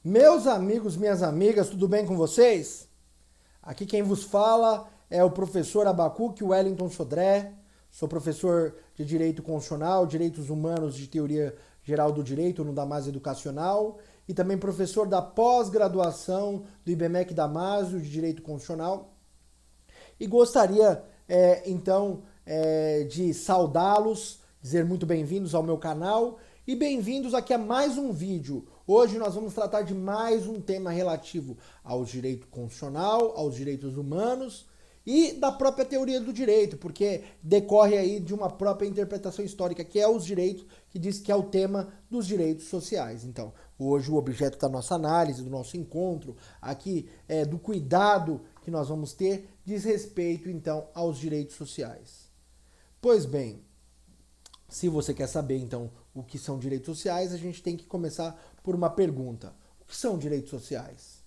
Meus amigos, minhas amigas, tudo bem com vocês? Aqui quem vos fala é o professor Abacuque Wellington Sodré. Sou professor de Direito Constitucional, Direitos Humanos de Teoria Geral do Direito no Damásio Educacional e também professor da pós-graduação do IBMEC Damásio de Direito Constitucional. E gostaria, de saudá-los, dizer muito bem-vindos ao meu canal e bem-vindos aqui a mais um vídeo. Hoje nós vamos tratar de mais um tema relativo ao direito constitucional, aos direitos humanos e da própria teoria do direito, porque decorre aí de uma própria interpretação histórica, que é os direitos, que diz que é o tema dos direitos sociais. Então, hoje o objeto da nossa análise, do nosso encontro, aqui do cuidado que nós vamos ter, diz respeito, então, aos direitos sociais. Pois bem, se você quer saber, então, o que são direitos sociais, a gente tem que começar por uma pergunta. O que são direitos sociais?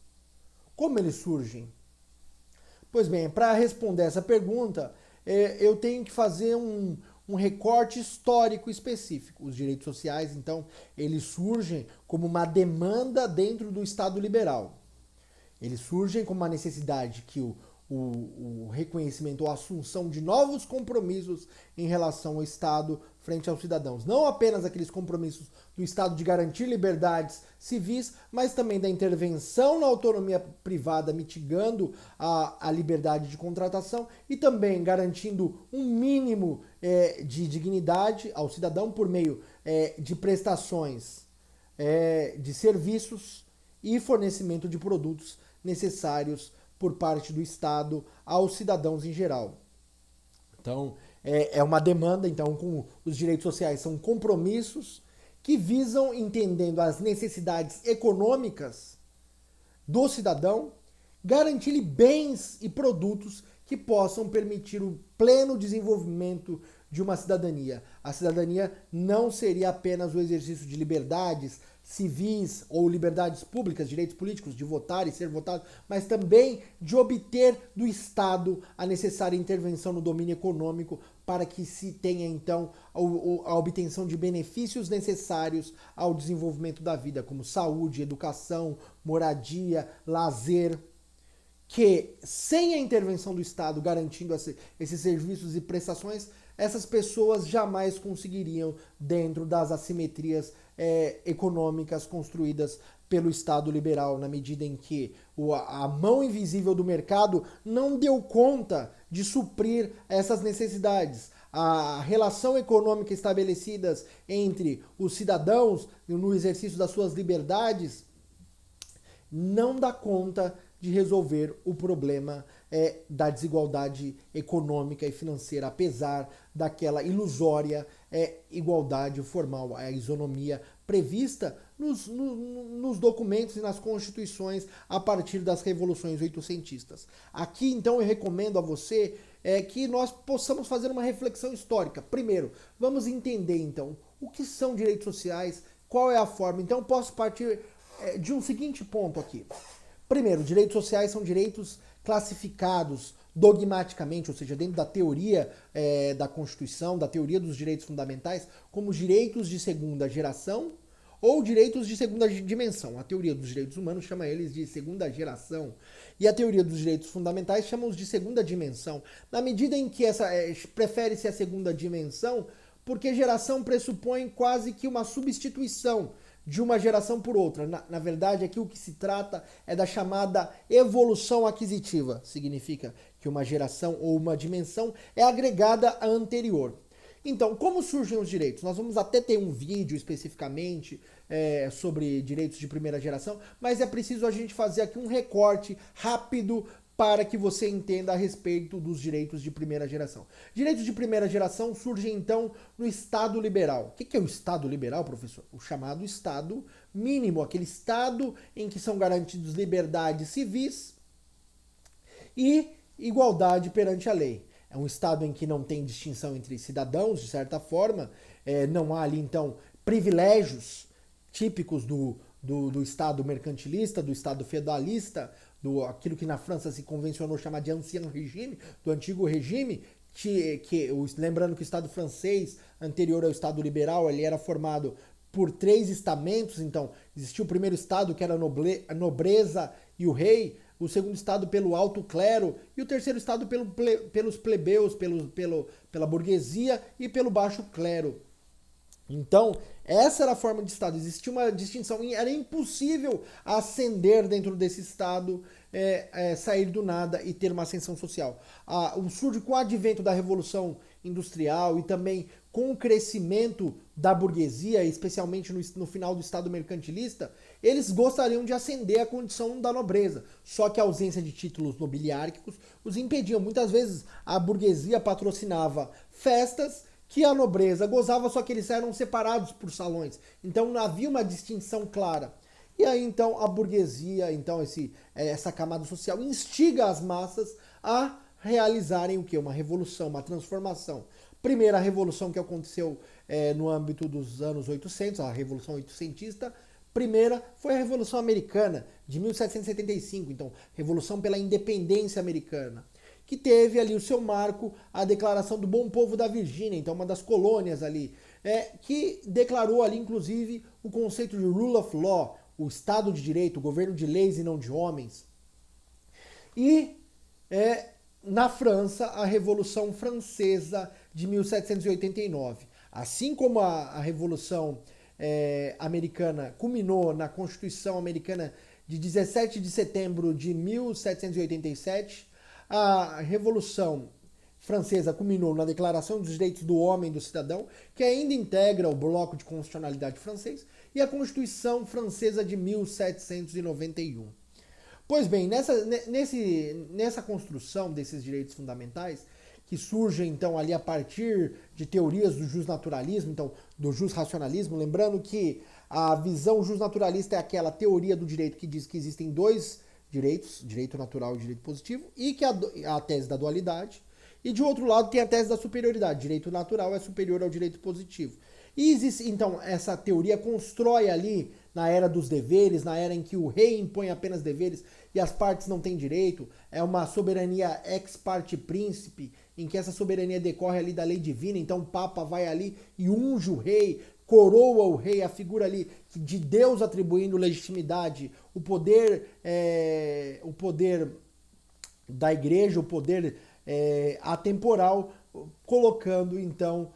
Como eles surgem? Pois bem, para responder essa pergunta, eu tenho que fazer um recorte histórico específico. Os direitos sociais, então, eles surgem como uma demanda dentro do Estado liberal. Eles surgem como uma necessidade que o reconhecimento ou a assunção de novos compromissos em relação ao Estado frente aos cidadãos. Não apenas aqueles compromissos do Estado de garantir liberdades civis, mas também da intervenção na autonomia privada, mitigando a liberdade de contratação e também garantindo um mínimo de dignidade ao cidadão por meio de prestações de serviços e fornecimento de produtos necessários por parte do Estado aos cidadãos em geral. Então, é uma demanda, então, com os direitos sociais são compromissos que visam, entendendo as necessidades econômicas do cidadão, garantir-lhe bens e produtos que possam permitir o pleno desenvolvimento de uma cidadania. A cidadania não seria apenas o exercício de liberdades civis ou liberdades públicas, direitos políticos, de votar e ser votado, mas também de obter do Estado a necessária intervenção no domínio econômico para que se tenha, então, a obtenção de benefícios necessários ao desenvolvimento da vida, como saúde, educação, moradia, lazer, que sem a intervenção do Estado garantindo esses serviços e prestações, essas pessoas jamais conseguiriam, dentro das assimetrias econômicas construídas pelo Estado liberal, na medida em que a mão invisível do mercado não deu conta de suprir essas necessidades. A relação econômica estabelecida entre os cidadãos no exercício das suas liberdades não dá conta de resolver o problema da desigualdade econômica e financeira, apesar daquela ilusória igualdade formal, a isonomia prevista nos documentos e nas constituições a partir das revoluções oitocentistas. Aqui, então, eu recomendo a você que nós possamos fazer uma reflexão histórica. Primeiro, vamos entender, então, o que são direitos sociais, qual é a forma. Então, posso partir de um seguinte ponto aqui. Primeiro, direitos sociais são direitos classificados dogmaticamente, ou seja, dentro da teoria da Constituição, da teoria dos direitos fundamentais, como direitos de segunda geração ou direitos de segunda dimensão. A teoria dos direitos humanos chama eles de segunda geração e a teoria dos direitos fundamentais chama-os de segunda dimensão. Na medida em que prefere-se a segunda dimensão, porque geração pressupõe quase que uma substituição de uma geração por outra. Na verdade, aqui o que se trata é da chamada evolução aquisitiva. Significa que uma geração ou uma dimensão é agregada à anterior. Então, como surgem os direitos? Nós vamos até ter um vídeo especificamente sobre direitos de primeira geração, mas é preciso a gente fazer aqui um recorte rápido para que você entenda a respeito dos direitos de primeira geração. Direitos de primeira geração surgem, então, no Estado liberal. O que é o Estado liberal, professor? O chamado Estado mínimo, aquele Estado em que são garantidas liberdades civis e igualdade perante a lei. É um Estado em que não tem distinção entre cidadãos, de certa forma, não há ali, então, privilégios típicos do Estado mercantilista, do Estado feudalista, aquilo que na França se convencionou chamar de ancien regime, do antigo regime, lembrando que o Estado francês, anterior ao Estado liberal, ele era formado por 3 estamentos. Então, existia o primeiro estado, que era a nobreza e o rei, o segundo estado pelo alto clero, e o terceiro estado pelos plebeus, pela burguesia e pelo baixo clero. Então, essa era a forma de Estado. Existia uma distinção. Era impossível ascender dentro desse Estado, sair do nada e ter uma ascensão social. Surge com o advento da Revolução Industrial e também com o crescimento da burguesia, especialmente no final do Estado mercantilista, eles gostariam de ascender à condição da nobreza. Só que a ausência de títulos nobiliárquicos os impediam. Muitas vezes a burguesia patrocinava festas que a nobreza gozava, só que eles eram separados por salões. Então não havia uma distinção clara. E aí então a burguesia, então essa camada social instiga as massas a realizarem o quê? Uma revolução, uma transformação. Primeira revolução que aconteceu no âmbito dos anos 800, a Revolução Oitocentista. Primeira foi a Revolução Americana, de 1775, então, Revolução pela Independência Americana, que teve ali o seu marco, a Declaração do Bom Povo da Virgínia, então uma das colônias ali, que declarou ali, inclusive, o conceito de rule of law, o Estado de Direito, o governo de leis e não de homens. E na França, a Revolução Francesa de 1789. Assim como a Revolução americana culminou na Constituição Americana de 17 de setembro de 1787, a Revolução Francesa culminou na Declaração dos Direitos do Homem e do Cidadão, que ainda integra o bloco de constitucionalidade francês, e a Constituição Francesa de 1791. Pois bem, nessa construção desses direitos fundamentais, que surgem então ali a partir de teorias do justnaturalismo, então do justracionalismo, lembrando que a visão justnaturalista é aquela teoria do direito que diz que existem dois direitos, direito natural e direito positivo, e que a tese da dualidade, e de outro lado tem a tese da superioridade, direito natural é superior ao direito positivo. E existe, então, essa teoria constrói ali, na era dos deveres, na era em que o rei impõe apenas deveres e as partes não têm direito, é uma soberania ex parte príncipe, em que essa soberania decorre ali da lei divina, então o Papa vai ali e unge o rei, coroa o rei, a figura ali de Deus atribuindo legitimidade, o poder da igreja, o poder atemporal, colocando então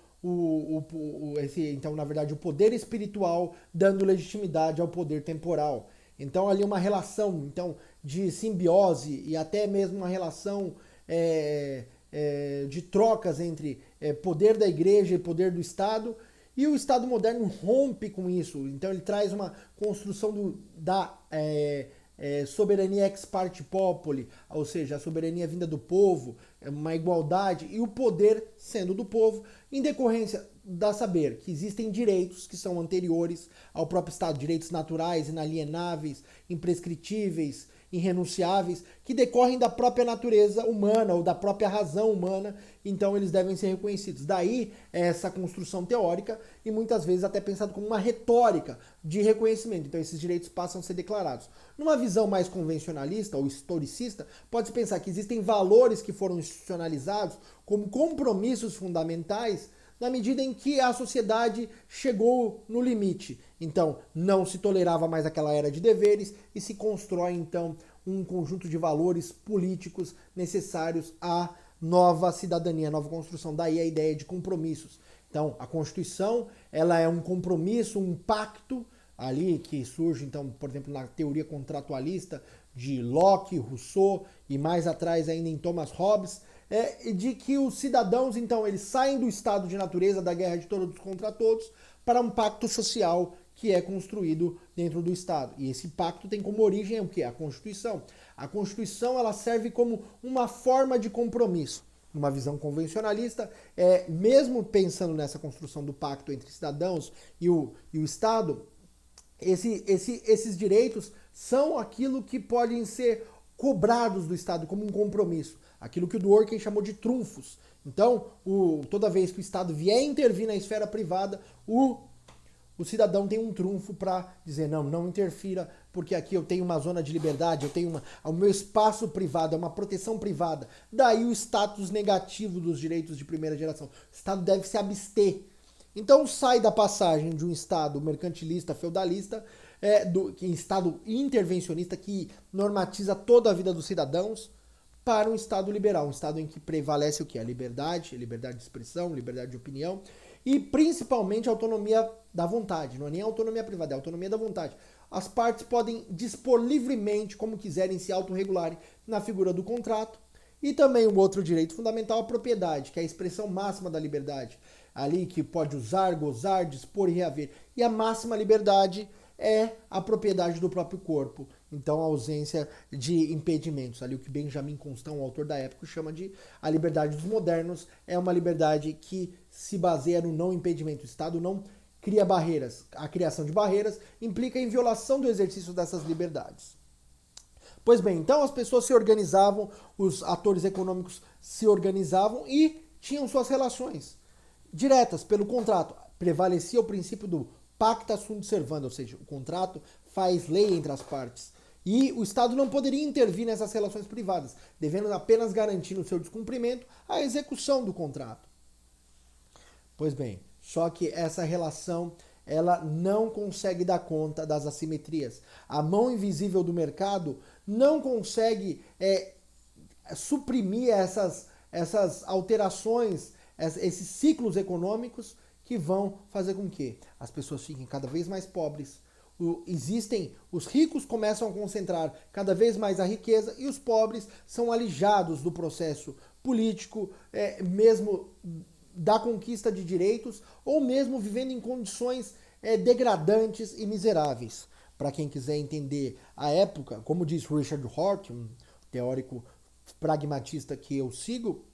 na verdade, o poder espiritual dando legitimidade ao poder temporal. Então ali uma relação então de simbiose e até mesmo uma relação de trocas entre poder da igreja e poder do Estado, e o Estado moderno rompe com isso. Então ele traz uma construção da soberania ex parte populi, ou seja, a soberania vinda do povo, uma igualdade e o poder sendo do povo, em decorrência da saber que existem direitos que são anteriores ao próprio Estado, direitos naturais, inalienáveis, imprescritíveis, irrenunciáveis, que decorrem da própria natureza humana ou da própria razão humana, então eles devem ser reconhecidos. Daí essa construção teórica e muitas vezes até pensado como uma retórica de reconhecimento. Então esses direitos passam a ser declarados. Numa visão mais convencionalista ou historicista, pode-se pensar que existem valores que foram institucionalizados como compromissos fundamentais na medida em que a sociedade chegou no limite. Então, não se tolerava mais aquela era de deveres e se constrói, então, um conjunto de valores políticos necessários à nova cidadania, à nova construção. Daí a ideia de compromissos. Então, a Constituição, ela é um compromisso, um pacto, ali que surge, então, por exemplo, na teoria contratualista de Locke, Rousseau e mais atrás ainda em Thomas Hobbes, de que os cidadãos, então, eles saem do estado de natureza, da guerra de todos contra todos, para um pacto social que é construído dentro do Estado. E esse pacto tem como origem o quê? A Constituição. A Constituição, ela serve como uma forma de compromisso. Numa visão convencionalista, mesmo pensando nessa construção do pacto entre cidadãos e o Estado, esses direitos são aquilo que podem ser cobrados do Estado como um compromisso. Aquilo que o Dworkin chamou de trunfos. Então, toda vez que o Estado vier intervir na esfera privada, o cidadão tem um trunfo para dizer, não interfira, porque aqui eu tenho uma zona de liberdade, eu tenho o meu espaço privado, é uma proteção privada. Daí o status negativo dos direitos de primeira geração. O Estado deve se abster. Então sai da passagem de um Estado mercantilista, feudalista, Estado intervencionista que normatiza toda a vida dos cidadãos, para um Estado liberal, um Estado em que prevalece o quê? A liberdade de expressão, liberdade de opinião e principalmente a autonomia da vontade. Não é nem a autonomia privada, é a autonomia da vontade. As partes podem dispor livremente como quiserem, se autorregularem na figura do contrato. E também o outro direito fundamental, a propriedade, que é a expressão máxima da liberdade. Ali que pode usar, gozar, dispor e reaver. E a máxima liberdade é a propriedade do próprio corpo. Então, a ausência de impedimentos. Ali o que Benjamin Constant, o autor da época, chama de a liberdade dos modernos, é uma liberdade que se baseia no não impedimento. O Estado não cria barreiras. A criação de barreiras implica em violação do exercício dessas liberdades. Pois bem, então as pessoas se organizavam, os atores econômicos se organizavam e tinham suas relações diretas pelo contrato. Prevalecia o princípio do pacta sunt servanda, ou seja, o contrato faz lei entre as partes. E o Estado não poderia intervir nessas relações privadas, devendo apenas garantir no seu descumprimento a execução do contrato. Pois bem, só que essa relação ela não consegue dar conta das assimetrias. A mão invisível do mercado não consegue suprimir essas alterações, esses ciclos econômicos que vão fazer com que as pessoas fiquem cada vez mais pobres. Os ricos começam a concentrar cada vez mais a riqueza e os pobres são alijados do processo político, mesmo da conquista de direitos, ou mesmo vivendo em condições degradantes e miseráveis. Para quem quiser entender a época, como diz Richard Horton, um teórico pragmatista que eu sigo,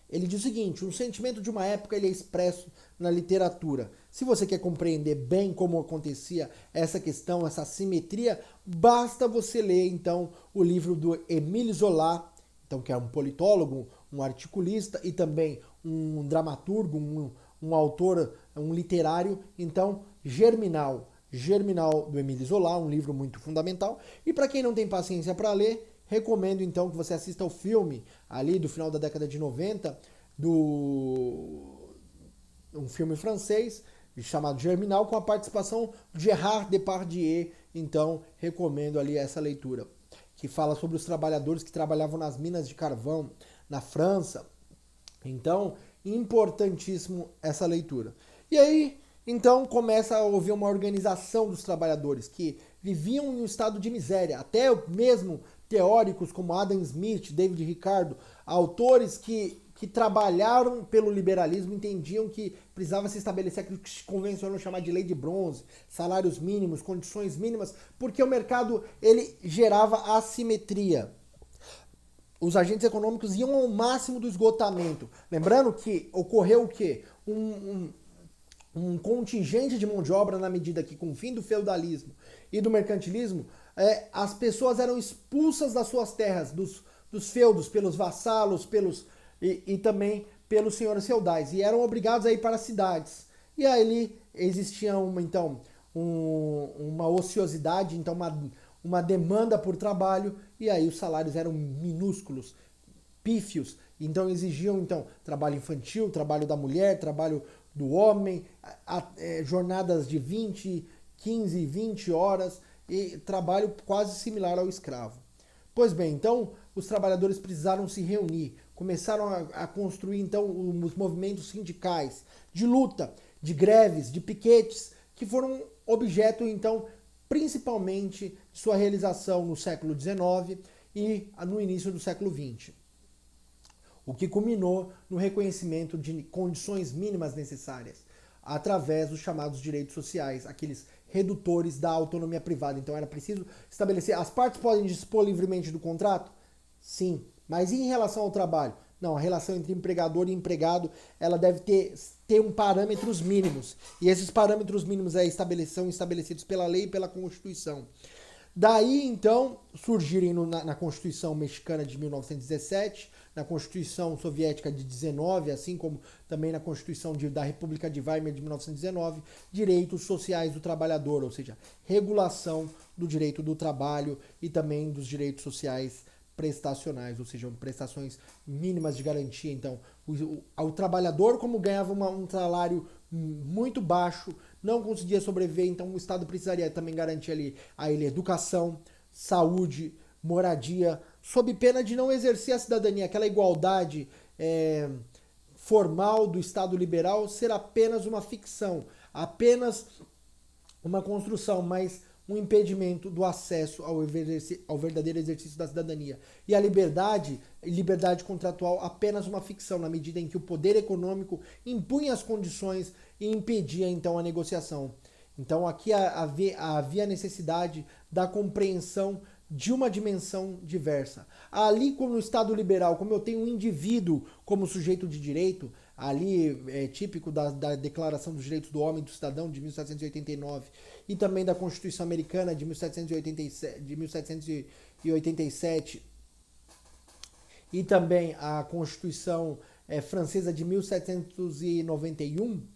ele diz o seguinte: o sentimento de uma época ele é expresso na literatura. Se você quer compreender bem como acontecia essa questão, essa assimetria, basta você ler então o livro do Émile Zola, então, que é um politólogo, um articulista e também um dramaturgo, um autor, um literário, então Germinal do Émile Zola, um livro muito fundamental. E para quem não tem paciência para ler, recomendo então que você assista ao filme ali do final da década de 90, um filme francês chamado Germinal, com a participação de Gérard Depardieu. Então recomendo ali essa leitura, que fala sobre os trabalhadores que trabalhavam nas minas de carvão na França. Então, importantíssimo essa leitura. E aí, então, começa a haver uma organização dos trabalhadores que viviam em um estado de miséria. Até mesmo teóricos como Adam Smith, David Ricardo, autores que trabalharam pelo liberalismo, entendiam que precisava se estabelecer aquilo que se convencionou chamar de lei de bronze, salários mínimos, condições mínimas, porque o mercado ele gerava assimetria. Os agentes econômicos iam ao máximo do esgotamento. Lembrando que ocorreu o quê? Um contingente de mão de obra na medida que, com o fim do feudalismo e do mercantilismo, as pessoas eram expulsas das suas terras, dos feudos, pelos vassalos, e também pelos senhores feudais, e eram obrigados a ir para as cidades. E aí existia uma ociosidade, então uma demanda por trabalho, e aí os salários eram minúsculos, pífios, então exigiam trabalho infantil, trabalho da mulher, trabalho do homem, jornadas de 15, 20 horas, e trabalho quase similar ao escravo. Pois bem, então os trabalhadores precisaram se reunir, começaram a construir então os movimentos sindicais de luta, de greves, de piquetes, que foram objeto então principalmente de sua realização no século XIX e no início do século XX. O que culminou no reconhecimento de condições mínimas necessárias, através dos chamados direitos sociais, aqueles redutores da autonomia privada. Então era preciso estabelecer, as partes podem dispor livremente do contrato? Sim, mas e em relação ao trabalho? Não, a relação entre empregador e empregado, ela deve ter parâmetros mínimos. E esses parâmetros mínimos são estabelecidos pela lei e pela Constituição. Daí, então, surgirem na Constituição mexicana de 1917, na Constituição soviética de 19, assim como também na Constituição da República de Weimar de 1919, direitos sociais do trabalhador, ou seja, regulação do direito do trabalho e também dos direitos sociais prestacionais, ou seja, prestações mínimas de garantia. Então, o trabalhador, como ganhava um salário muito baixo, não conseguia sobreviver, então o Estado precisaria também garantir ali a ele educação, saúde, moradia, sob pena de não exercer a cidadania, aquela igualdade formal do Estado liberal ser apenas uma ficção, apenas uma construção, mas um impedimento do acesso ao verdadeiro exercício da cidadania. E a liberdade contratual, apenas uma ficção, na medida em que o poder econômico impunha as condições e impedia então a negociação. Então aqui havia necessidade da compreensão de uma dimensão diversa. Ali, como no Estado liberal, como eu tenho um indivíduo como sujeito de direito, ali é típico da Declaração dos Direitos do Homem e do Cidadão de 1789 e também da Constituição Americana de 1787 e também a Constituição Francesa de 1791,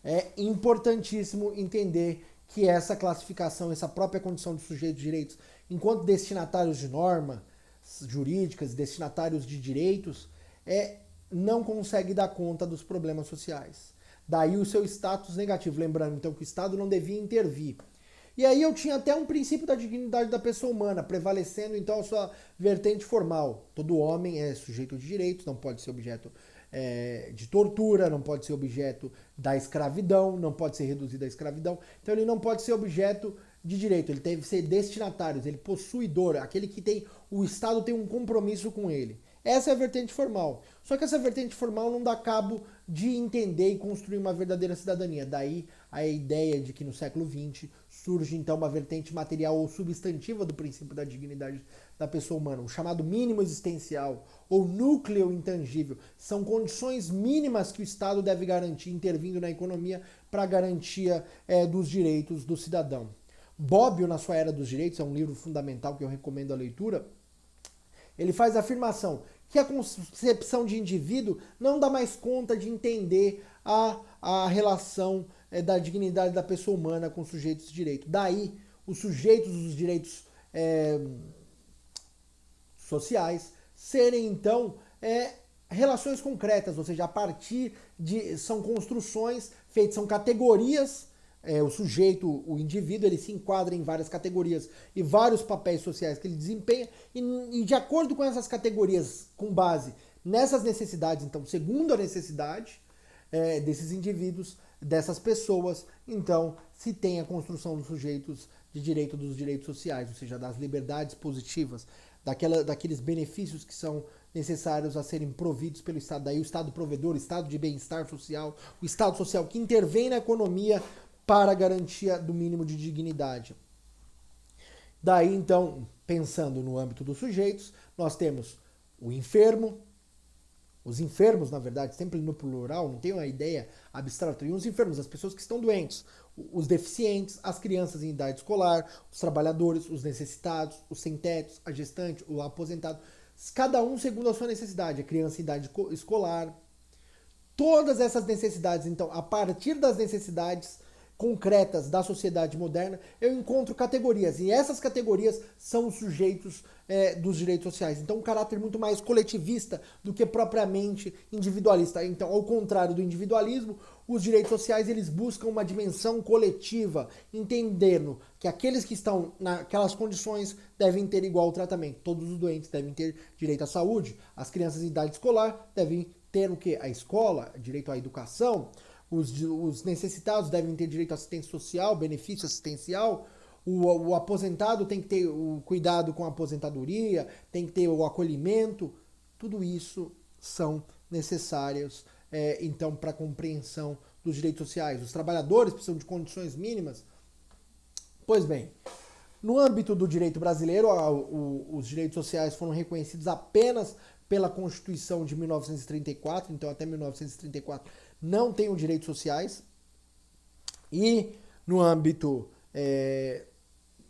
é importantíssimo entender que essa classificação, essa própria condição de sujeito de direitos, enquanto destinatários de normas jurídicas, destinatários de direitos, não consegue dar conta dos problemas sociais. Daí o seu status negativo, lembrando então que o Estado não devia intervir. E aí eu tinha até um princípio da dignidade da pessoa humana, prevalecendo então a sua vertente formal. Todo homem é sujeito de direitos, não pode ser objeto de tortura, não pode ser objeto da escravidão, não pode ser reduzido à escravidão. Então ele não pode ser objeto de direito, ele deve ser destinatário, ele possuidor, aquele que tem, o Estado tem um compromisso com ele. Essa é a vertente formal. Só que essa vertente formal não dá cabo de entender e construir uma verdadeira cidadania. Daí a ideia de que no século XX surge então uma vertente material ou substantiva do princípio da dignidade da pessoa humana. O chamado mínimo existencial ou núcleo intangível. São condições mínimas que o Estado deve garantir, intervindo na economia para a garantia dos direitos do cidadão. Bobbio, na sua Era dos Direitos, é um livro fundamental que eu recomendo a leitura. Ele faz a afirmação que a concepção de indivíduo não dá mais conta de entender a relação da dignidade da pessoa humana com os sujeitos de direito. Daí, os sujeitos dos direitos sociais serem, então, relações concretas, ou seja, a partir de... são construções feitas, são categorias. O sujeito, o indivíduo, ele se enquadra em várias categorias e vários papéis sociais que ele desempenha e de acordo com essas categorias, com base nessas necessidades, então, segundo a necessidade desses indivíduos, dessas pessoas, então, se tem a construção dos sujeitos de direito dos direitos sociais, ou seja, das liberdades positivas, daqueles benefícios que são necessários a serem providos pelo Estado. Daí o Estado provedor, o Estado de bem-estar social, o Estado social que intervém na economia para a garantia do mínimo de dignidade. Daí, então, pensando no âmbito dos sujeitos, nós temos o enfermo, os enfermos, na verdade, sempre no plural, não tem uma ideia abstrata, e os enfermos, as pessoas que estão doentes, os deficientes, as crianças em idade escolar, os trabalhadores, os necessitados, os sem-tetos, a gestante, o aposentado, cada um segundo a sua necessidade, a criança em idade escolar. Todas essas necessidades, então, a partir das necessidades concretas da sociedade moderna, eu encontro categorias, e essas categorias são os sujeitos dos direitos sociais. Então, um caráter muito mais coletivista do que propriamente individualista. Então, ao contrário do individualismo, os direitos sociais eles buscam uma dimensão coletiva, entendendo que aqueles que estão naquelas condições devem ter igual tratamento. Todos os doentes devem ter direito à saúde, as crianças em idade escolar devem ter o quê? A escola, direito à educação. Os necessitados devem ter direito à assistência social, benefício assistencial. O aposentado tem que ter o cuidado com a aposentadoria, tem que ter o acolhimento. Tudo isso são necessários, então, para a compreensão dos direitos sociais. Os trabalhadores precisam de condições mínimas. Pois bem, no âmbito do direito brasileiro, os direitos sociais foram reconhecidos apenas pela Constituição de 1934, então até 1934 não tem os direitos sociais. E no âmbito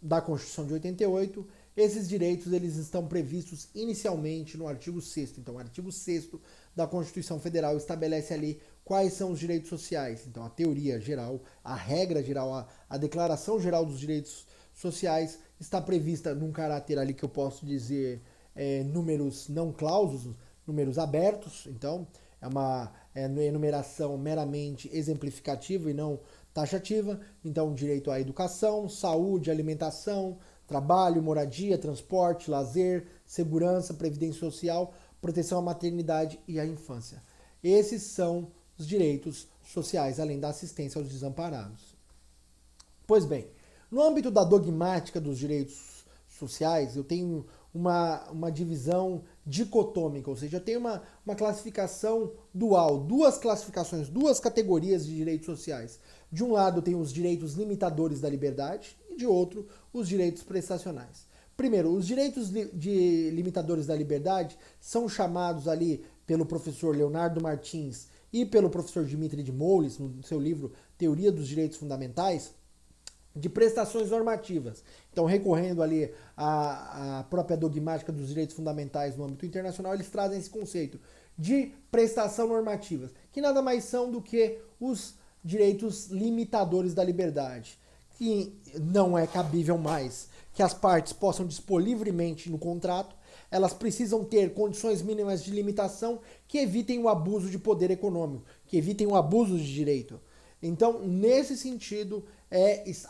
da Constituição de 88, esses direitos eles estão previstos inicialmente no artigo 6º. Então, o artigo 6º da Constituição Federal estabelece ali quais são os direitos sociais. Então, a teoria geral, a regra geral, a Declaração Geral dos Direitos sociais está prevista num caráter ali que eu posso dizer números não clausos, números abertos. Então, é uma enumeração meramente exemplificativa e não taxativa. Então, direito à educação, saúde, alimentação, trabalho, moradia, transporte, lazer, segurança, previdência social, proteção à maternidade e à infância. Esses são os direitos sociais, além da assistência aos desamparados. Pois bem, no âmbito da dogmática dos direitos sociais, eu tenho uma divisão dicotômica, ou seja, eu tenho uma classificação dual, duas classificações, duas categorias de direitos sociais. De um lado, eu tenho os direitos limitadores da liberdade e de outro, os direitos prestacionais. Primeiro, os direitos limitadores da liberdade são chamados ali pelo professor Leonardo Martins e pelo professor Dimitri de Moulins, no seu livro Teoria dos Direitos Fundamentais, de prestações normativas. Então, recorrendo ali à própria dogmática dos direitos fundamentais no âmbito internacional, eles trazem esse conceito de prestação normativas, que nada mais são do que os direitos limitadores da liberdade, que não é cabível mais que as partes possam dispor livremente no contrato. Elas precisam ter condições mínimas de limitação que evitem o abuso de poder econômico, que evitem o abuso de direito. Então, nesse sentido,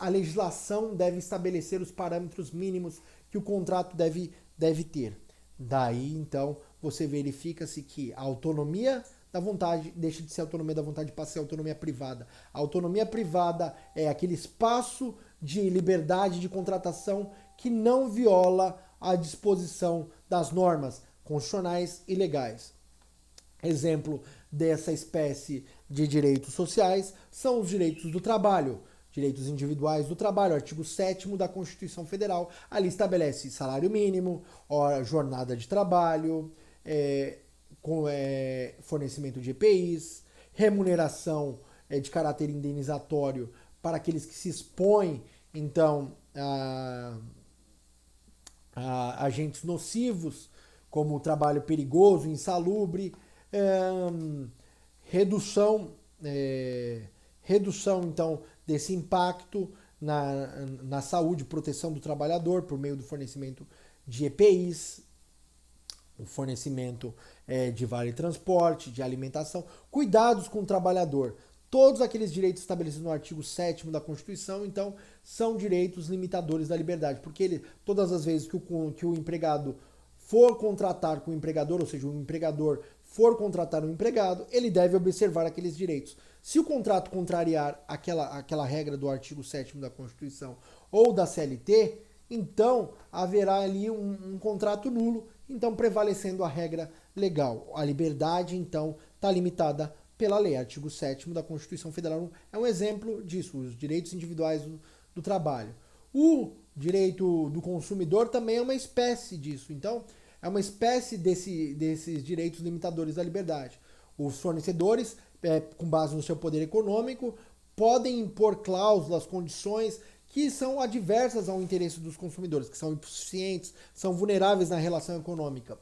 a legislação deve estabelecer os parâmetros mínimos que o contrato deve ter. Daí, então, você verifica-se que a autonomia da vontade deixa de ser autonomia da vontade para ser autonomia privada. A autonomia privada é aquele espaço de liberdade de contratação que não viola a disposição das normas constitucionais e legais. Exemplo dessa espécie de direitos sociais são os direitos do trabalho, direitos individuais do trabalho, artigo 7º da Constituição Federal. Ali estabelece salário mínimo, jornada de trabalho, fornecimento de EPIs, remuneração de caráter indenizatório para aqueles que se expõem, então, a agentes nocivos, como o trabalho perigoso, insalubre, redução então desse impacto na saúde, proteção do trabalhador por meio do fornecimento de EPIs, o fornecimento de vale transporte, de alimentação, cuidados com o trabalhador. Todos aqueles direitos estabelecidos no artigo 7º da Constituição, então, são direitos limitadores da liberdade, porque todas as vezes que o empregado for contratar com o empregador, ou seja, o empregador for contratar um empregado, ele deve observar aqueles direitos. Se o contrato contrariar aquela regra do artigo 7º da Constituição ou da CLT, então haverá ali um contrato nulo, então prevalecendo a regra legal. A liberdade, então, está limitada pela lei. Artigo 7º da Constituição Federal é um exemplo disso, os direitos individuais do trabalho. O direito do consumidor também é uma espécie disso. Então, é uma espécie desses direitos limitadores da liberdade. Os fornecedores, com base no seu poder econômico, podem impor cláusulas, condições que são adversas ao interesse dos consumidores, que são insuficientes, são vulneráveis na relação econômica.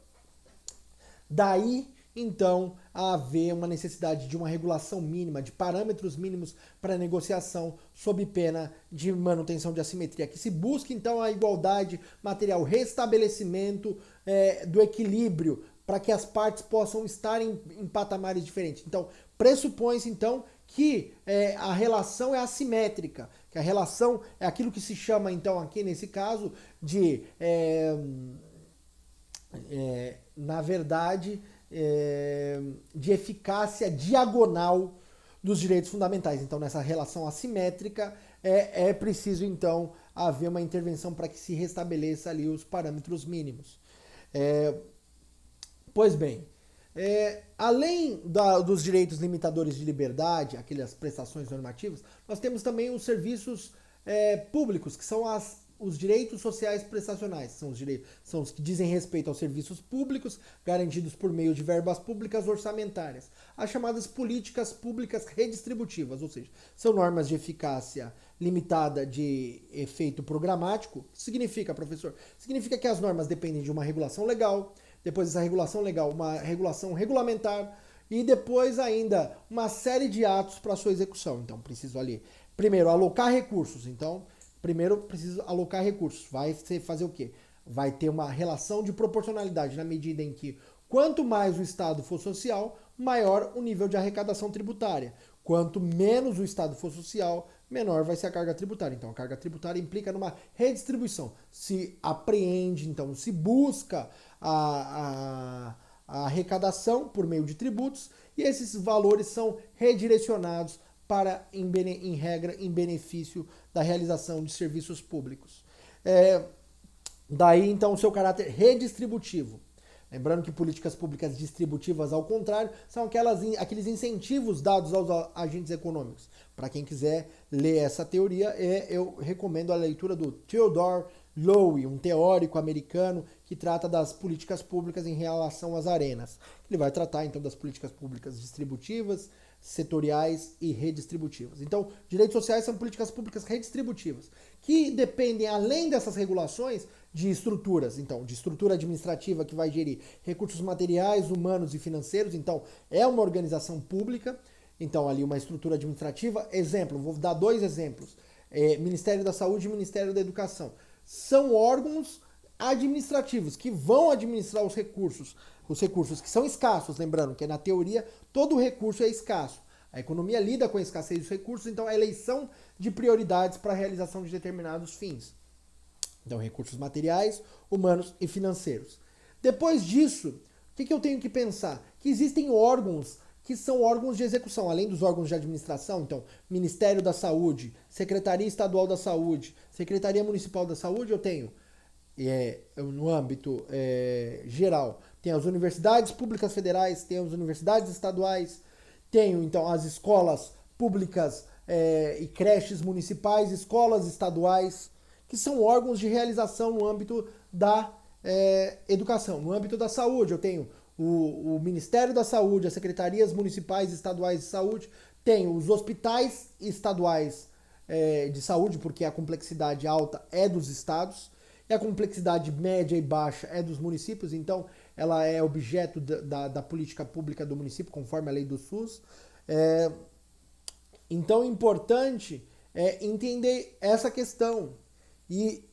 Daí, então, haver uma necessidade de uma regulação mínima, de parâmetros mínimos para negociação, sob pena de manutenção de assimetria, que se busque, então, a igualdade material, o restabelecimento do equilíbrio, para que as partes possam estar em patamares diferentes. Então, pressupõe-se, então, que a relação é assimétrica, que a relação é aquilo que se chama, então, aqui nesse caso, de, na verdade, de eficácia diagonal dos direitos fundamentais. Então, nessa relação assimétrica, é preciso, então, haver uma intervenção para que se restabeleça ali os parâmetros mínimos. Pois bem, além dos direitos limitadores de liberdade, aquelas prestações normativas, nós temos também os serviços públicos, que são os direitos sociais prestacionais. São os que dizem respeito aos serviços públicos garantidos por meio de verbas públicas orçamentárias, as chamadas políticas públicas redistributivas, ou seja, são normas de eficácia limitada de efeito programático. O que significa, professor? Significa que as normas dependem de uma regulação legal, depois dessa regulação legal, uma regulação regulamentar e depois ainda uma série de atos para sua execução. Então, preciso ali, primeiro, alocar recursos. Então, Primeiro, precisa alocar recursos. Vai fazer o quê? Vai ter uma relação de proporcionalidade na medida em que quanto mais o Estado for social, maior o nível de arrecadação tributária. Quanto menos o Estado for social, menor vai ser a carga tributária. Então, a carga tributária implica numa redistribuição. Se apreende, então, se busca a arrecadação por meio de tributos e esses valores são redirecionados para, em regra, em benefício da realização de serviços públicos. Daí, então, o seu caráter redistributivo. Lembrando que políticas públicas distributivas, ao contrário, são aqueles incentivos dados aos agentes econômicos. Para quem quiser ler essa teoria, eu recomendo a leitura do Theodore Lowe, um teórico americano que trata das políticas públicas em relação às arenas. Ele vai tratar, então, das políticas públicas distributivas, setoriais e redistributivas. Então, direitos sociais são políticas públicas redistributivas, que dependem, além dessas regulações, de estruturas. Então, de estrutura administrativa que vai gerir recursos materiais, humanos e financeiros. Então, é uma organização pública. Então, ali uma estrutura administrativa. Exemplo, vou dar 2 exemplos. Ministério da Saúde e Ministério da Educação. São órgãos administrativos que vão administrar os recursos que são escassos, lembrando que na teoria todo recurso é escasso. A economia lida com a escassez dos recursos, então a eleição de prioridades para a realização de determinados fins. Então, recursos materiais, humanos e financeiros. Depois disso, o que eu tenho que pensar? Que existem órgãos que são órgãos de execução, além dos órgãos de administração, então, Ministério da Saúde, Secretaria Estadual da Saúde, Secretaria Municipal da Saúde, eu tenho, no âmbito geral, tem as universidades públicas federais, tem as universidades estaduais, tenho, então, as escolas públicas e creches municipais, escolas estaduais, que são órgãos de realização no âmbito da educação. No âmbito da saúde, eu tenho o Ministério da Saúde, as secretarias municipais e estaduais de saúde, tenho os hospitais estaduais de saúde, porque a complexidade alta é dos estados, e a complexidade média e baixa é dos municípios, então ela é objeto da política pública do município, conforme a lei do SUS. Então é importante entender essa questão e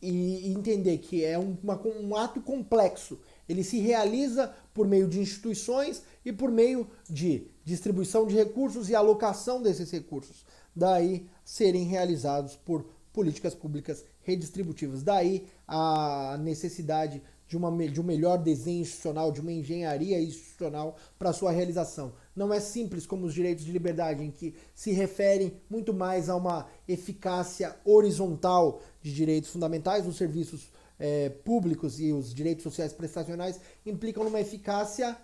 entender que é um ato complexo. Ele se realiza por meio de instituições e por meio de distribuição de recursos e alocação desses recursos. Daí serem realizados por políticas públicas redistributivas. Daí a necessidade de um melhor desenho institucional, de uma engenharia institucional para sua realização. Não é simples como os direitos de liberdade, em que se referem muito mais a uma eficácia horizontal de direitos fundamentais. Os serviços públicos e os direitos sociais prestacionais implicam numa eficácia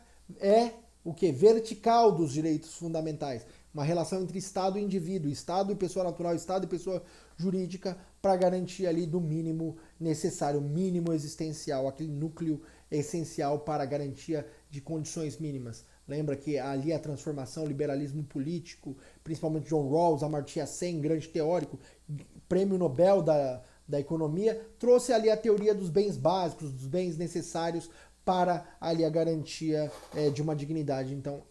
vertical dos direitos fundamentais. Uma relação entre Estado e indivíduo, Estado e pessoa natural, Estado e pessoa jurídica, para garantir ali do mínimo necessário, mínimo existencial, aquele núcleo essencial para a garantia de condições mínimas. Lembra que ali a transformação, o liberalismo político, principalmente John Rawls, Amartya Sen, grande teórico, prêmio Nobel da economia, trouxe ali a teoria dos bens básicos, dos bens necessários para ali a garantia de uma dignidade. Então,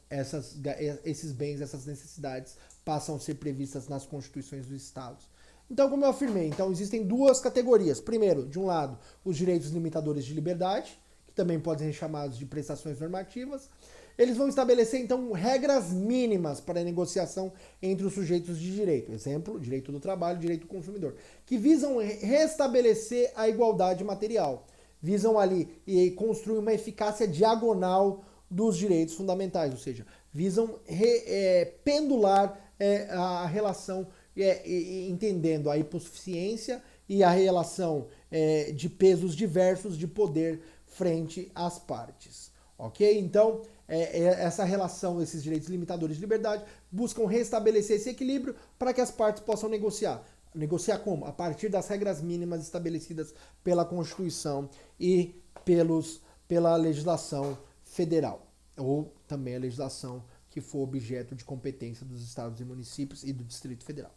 esses bens, essas necessidades passam a ser previstas nas constituições dos estados. Então, como eu afirmei, então existem 2 categorias. Primeiro, de um lado, os direitos limitadores de liberdade, que também podem ser chamados de prestações normativas. Eles vão estabelecer, então, regras mínimas para a negociação entre os sujeitos de direito. Exemplo, direito do trabalho, direito do consumidor, que visam restabelecer a igualdade material. Visam ali e construir uma eficácia diagonal dos direitos fundamentais, ou seja, visam pendular a relação, entendendo a hipossuficiência e a relação de pesos diversos de poder frente às partes. Ok? Então, essa relação, esses direitos limitadores de liberdade, buscam restabelecer esse equilíbrio para que as partes possam negociar. Negociar como? A partir das regras mínimas estabelecidas pela Constituição e pela legislação federal, ou também a legislação que for objeto de competência dos estados e municípios e do Distrito Federal.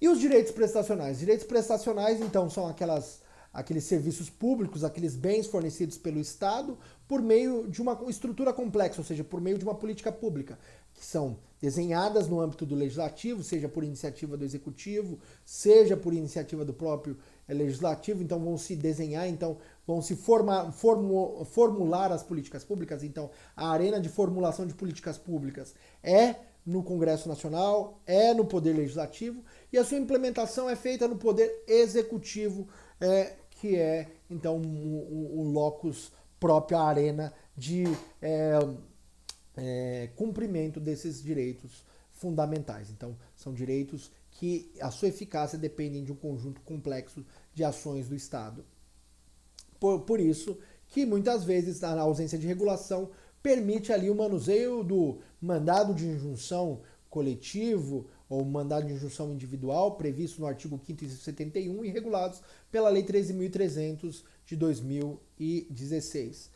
E os direitos prestacionais? Direitos prestacionais, então, são aqueles serviços públicos, aqueles bens fornecidos pelo Estado por meio de uma estrutura complexa, ou seja, por meio de uma política pública, que são desenhadas no âmbito do legislativo, seja por iniciativa do executivo, seja por iniciativa do próprio legislativo, então vão se desenhar, então vão se formular as políticas públicas, então a arena de formulação de políticas públicas é no Congresso Nacional, é no Poder Legislativo, e a sua implementação é feita no Poder Executivo, que é, então, o locus próprio, a arena de cumprimento desses direitos fundamentais. Então, são direitos que a sua eficácia dependem de um conjunto complexo de ações do Estado. Por isso que, muitas vezes, a ausência de regulação permite ali o manuseio do mandado de injunção coletivo ou mandado de injunção individual previsto no artigo 5º e 71 e regulados pela Lei 13.300 de 2016.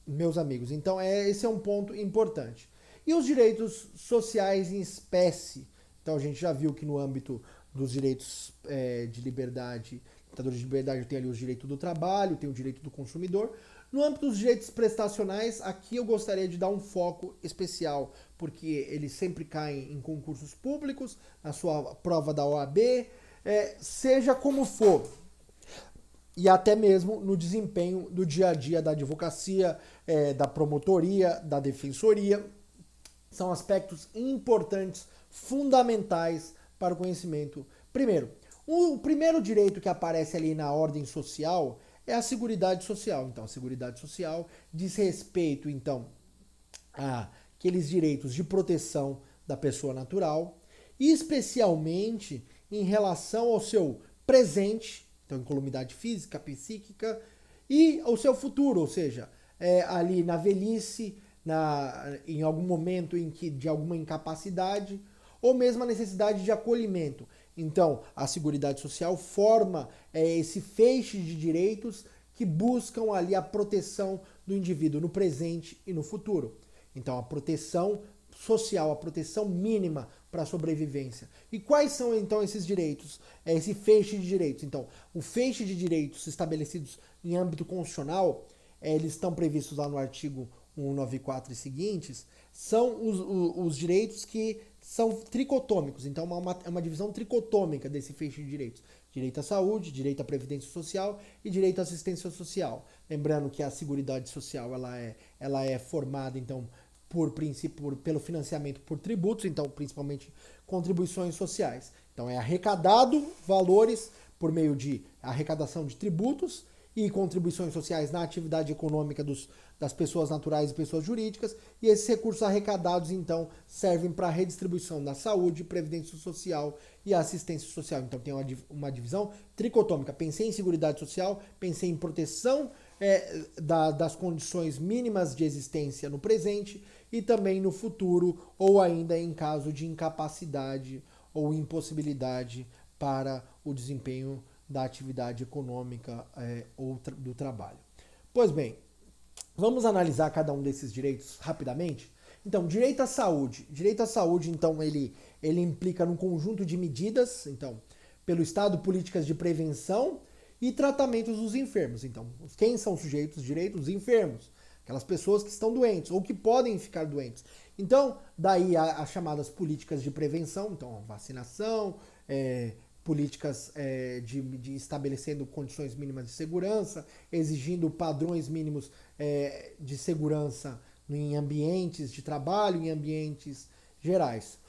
Meus amigos, então esse é um ponto importante. E os direitos sociais em espécie? Então a gente já viu que no âmbito dos direitos de liberdade, portadores de liberdade, tem ali os direitos do trabalho, tem o direito do consumidor. No âmbito dos direitos prestacionais, aqui eu gostaria de dar um foco especial, porque eles sempre caem em concursos públicos, na sua prova da OAB, seja como for, e até mesmo no desempenho do dia a dia da advocacia, da promotoria, da defensoria. São aspectos importantes, fundamentais para o conhecimento. Primeiro, o primeiro direito que aparece ali na ordem social é a Seguridade Social. Então, a Seguridade Social diz respeito, então, a aqueles direitos de proteção da pessoa natural, especialmente em relação ao seu presente, então, incolumidade física, psíquica, e ao seu futuro, ou seja, ali na velhice, em algum momento de alguma incapacidade, ou mesmo a necessidade de acolhimento. Então, a Seguridade Social forma esse feixe de direitos que buscam ali a proteção do indivíduo no presente e no futuro. Então, a proteção social, a proteção mínima para a sobrevivência. E quais são, então, esses direitos? Esse feixe de direitos. Então, o feixe de direitos estabelecidos em âmbito constitucional, eles estão previstos lá no artigo 194 e seguintes, são os direitos que são tricotômicos. Então, é uma divisão tricotômica desse feixe de direitos. Direito à saúde, direito à previdência social e direito à assistência social. Lembrando que a Seguridade Social ela é formada, então, pelo financiamento por tributos, então, principalmente contribuições sociais. Então, é arrecadado valores por meio de arrecadação de tributos e contribuições sociais na atividade econômica das pessoas naturais e pessoas jurídicas, e esses recursos arrecadados, então, servem para a redistribuição da saúde, previdência social e assistência social. Então, tem uma divisão tricotômica. Pensei em seguridade social, pensei em proteção das condições mínimas de existência no presente e também no futuro, ou ainda em caso de incapacidade ou impossibilidade para o desempenho da atividade econômica ou do trabalho. Pois bem, vamos analisar cada um desses direitos rapidamente? Então, direito à saúde. Direito à saúde, então, ele implica num conjunto de medidas, então, pelo Estado, políticas de prevenção e tratamentos dos enfermos. Então, quem são sujeitos de direitos? Os enfermos. Aquelas pessoas que estão doentes ou que podem ficar doentes. Então, daí as chamadas políticas de prevenção, então, vacinação, políticas de estabelecendo condições mínimas de segurança, exigindo padrões mínimos de segurança em ambientes de trabalho, em ambientes gerais.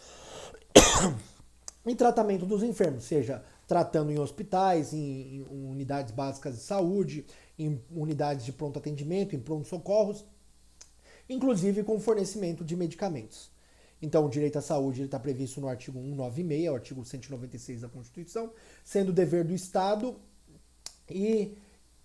E tratamento dos enfermos, seja tratando em hospitais, em unidades básicas de saúde, em unidades de pronto atendimento, em pronto-socorros, inclusive com fornecimento de medicamentos. Então, o direito à saúde está previsto no artigo 196, o artigo 196 da Constituição, sendo dever do Estado e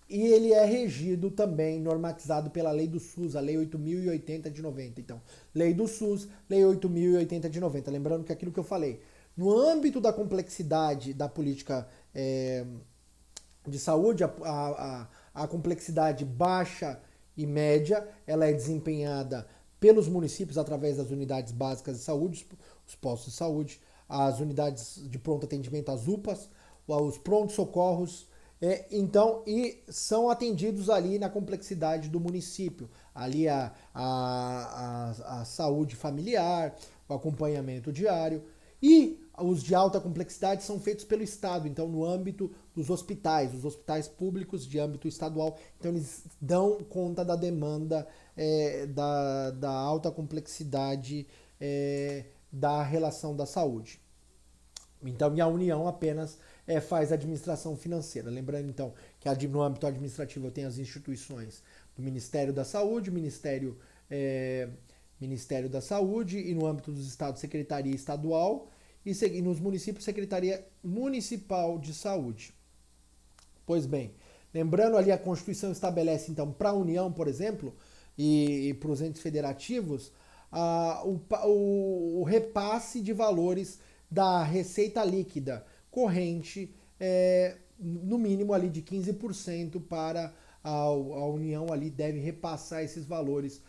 ele é regido também, normatizado pela Lei do SUS, a Lei 8.080 de 90. Então, Lei do SUS, Lei 8.080 de 90. Lembrando que aquilo que eu falei, no âmbito da complexidade da política de saúde, a complexidade baixa e média, ela é desempenhada pelos municípios através das unidades básicas de saúde, os postos de saúde, as unidades de pronto atendimento, as UPAs, os prontos-socorros Então, e são atendidos ali na complexidade do município, ali a saúde familiar, o acompanhamento diário, e os de alta complexidade são feitos pelo Estado, então no âmbito dos hospitais, os hospitais públicos de âmbito estadual, então eles dão conta da demanda da alta complexidade da relação da saúde. Então, e a União apenas faz a administração financeira. Lembrando, então, que no âmbito administrativo tem as instituições do Ministério da Saúde, Ministério da Saúde, e no âmbito dos estados, Secretaria Estadual, e nos municípios, Secretaria Municipal de Saúde. Pois bem, lembrando ali, a Constituição estabelece, então, para a União, por exemplo, e para os entes federativos, o repasse de valores da receita líquida corrente, no mínimo ali de 15% para a União ali deve repassar esses valores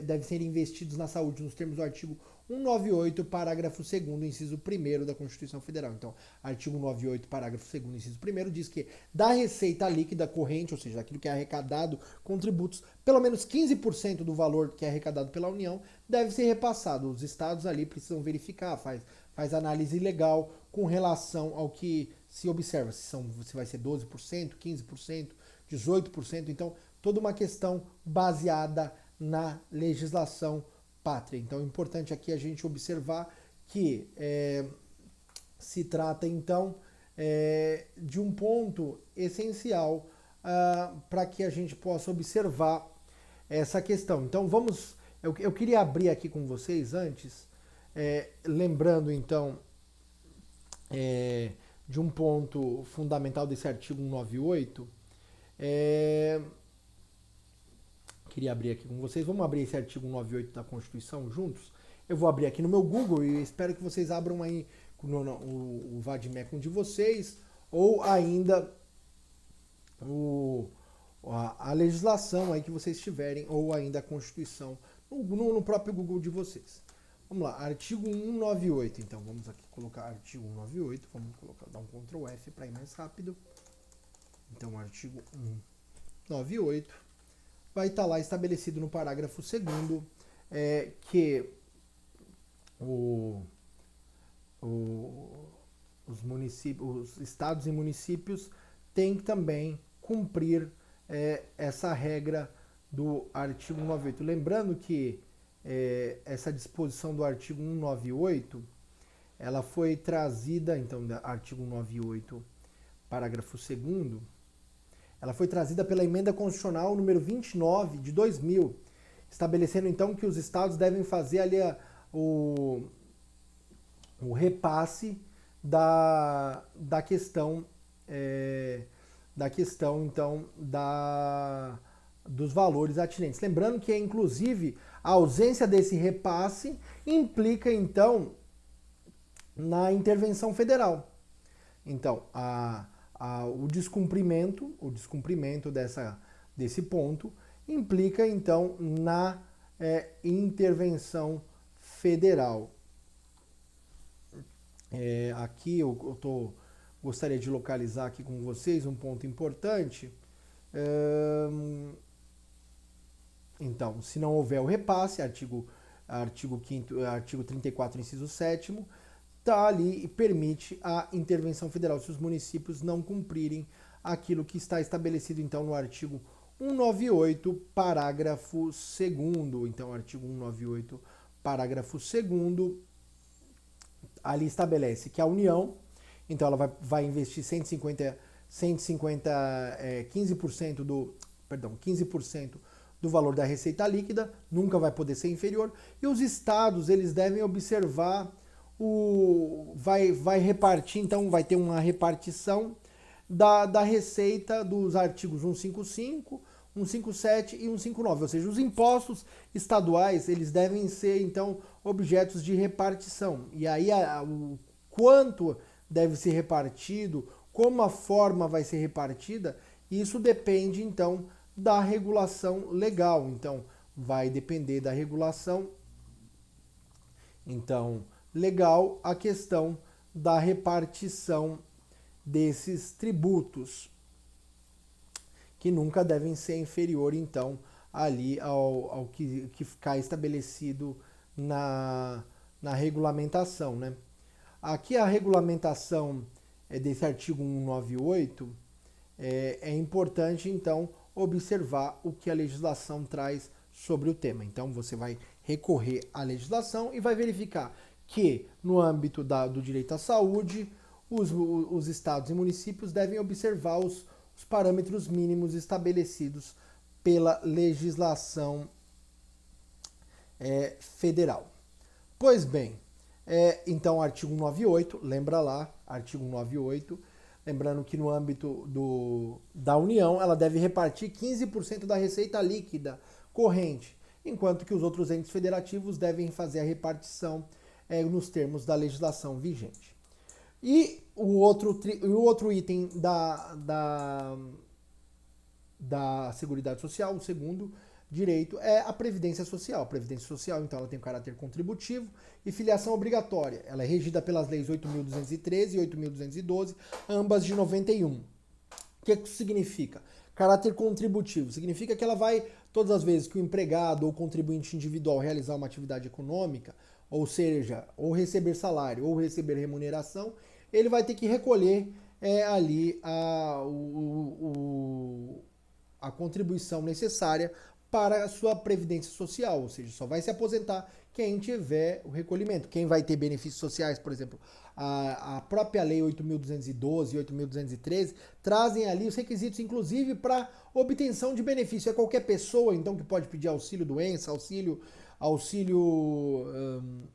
deve ser investidos na saúde nos termos do artigo 198, parágrafo 2º, inciso 1º da Constituição Federal. Então, artigo 198, parágrafo 2º, inciso 1º, diz que da receita líquida corrente, ou seja, daquilo que é arrecadado com tributos, pelo menos 15% do valor que é arrecadado pela União deve ser repassado. Os estados ali precisam verificar, faz análise legal com relação ao que se observa, se vai ser 12%, 15%, 18%, então toda uma questão baseada na legislação pátria. Então é importante aqui a gente observar que se trata então de um ponto essencial para que a gente possa observar essa questão. Então eu queria abrir aqui com vocês antes, lembrando então de um ponto fundamental desse artigo 198, queria abrir aqui com vocês. Vamos abrir esse artigo 198 da Constituição juntos? Eu vou abrir aqui no meu Google e espero que vocês abram aí o Vademecum de vocês, ou ainda a legislação aí que vocês tiverem, ou ainda a Constituição no próprio Google de vocês. Vamos lá, artigo 198. Então vamos aqui colocar artigo 198, vamos dar um Ctrl F para ir mais rápido. Então, artigo 198 vai estar lá estabelecido no parágrafo 2º que os estados e municípios têm que também cumprir essa regra do artigo 198. Lembrando que essa disposição do artigo 198, ela foi trazida, então, do artigo 198, parágrafo 2º, ela foi trazida pela Emenda Constitucional número 29 de 2000, estabelecendo então que os estados devem fazer ali o repasse da questão então dos valores atinentes. Lembrando que inclusive a ausência desse repasse implica então na intervenção federal. Então, o descumprimento desse ponto implica, então, na intervenção federal. Aqui eu gostaria de localizar aqui com vocês um ponto importante. Então, se não houver o repasse, artigo 34, inciso 7º, está ali e permite a intervenção federal se os municípios não cumprirem aquilo que está estabelecido então no artigo 198, parágrafo 2º. Então, artigo 198, parágrafo 2º, ali estabelece que a União, então ela vai investir 15% do valor da receita líquida, nunca vai poder ser inferior, e os estados, eles devem observar vai repartir, então vai ter uma repartição da receita dos artigos 155, 157 e 159, ou seja, os impostos estaduais, eles devem ser então objetos de repartição. E aí o quanto deve ser repartido, como a forma vai ser repartida, isso depende então da regulação legal. Então vai depender da regulação então legal a questão da repartição desses tributos. que nunca devem ser inferior, então, ali ao que ficar estabelecido na regulamentação, né? Aqui a regulamentação desse artigo 198 é importante, então, observar o que a legislação traz sobre o tema. Então, você vai recorrer à legislação e vai verificar que, no âmbito do direito à saúde, os estados e municípios devem observar os parâmetros mínimos estabelecidos pela legislação federal. Pois bem, então artigo 198, lembra lá, artigo 198, lembrando que no âmbito da União ela deve repartir 15% da receita líquida corrente, enquanto que os outros entes federativos devem fazer a repartição nos termos da legislação vigente. E o outro item da Seguridade Social, o segundo direito, é a Previdência Social. A Previdência Social, então, ela tem um caráter contributivo e filiação obrigatória. Ela é regida pelas leis 8.213 e 8.212, ambas de 91. O que isso significa? Caráter contributivo. Significa que ela vai, todas as vezes que o empregado ou contribuinte individual realizar uma atividade econômica, ou seja, ou receber salário ou receber remuneração, ele vai ter que recolher ali a contribuição necessária para a sua previdência social, ou seja, só vai se aposentar quem tiver o recolhimento. Quem vai ter benefícios sociais, por exemplo, a própria lei 8.212 e 8.213 trazem ali os requisitos, inclusive, para obtenção de benefício. É qualquer pessoa, então, que pode pedir auxílio doença, auxílio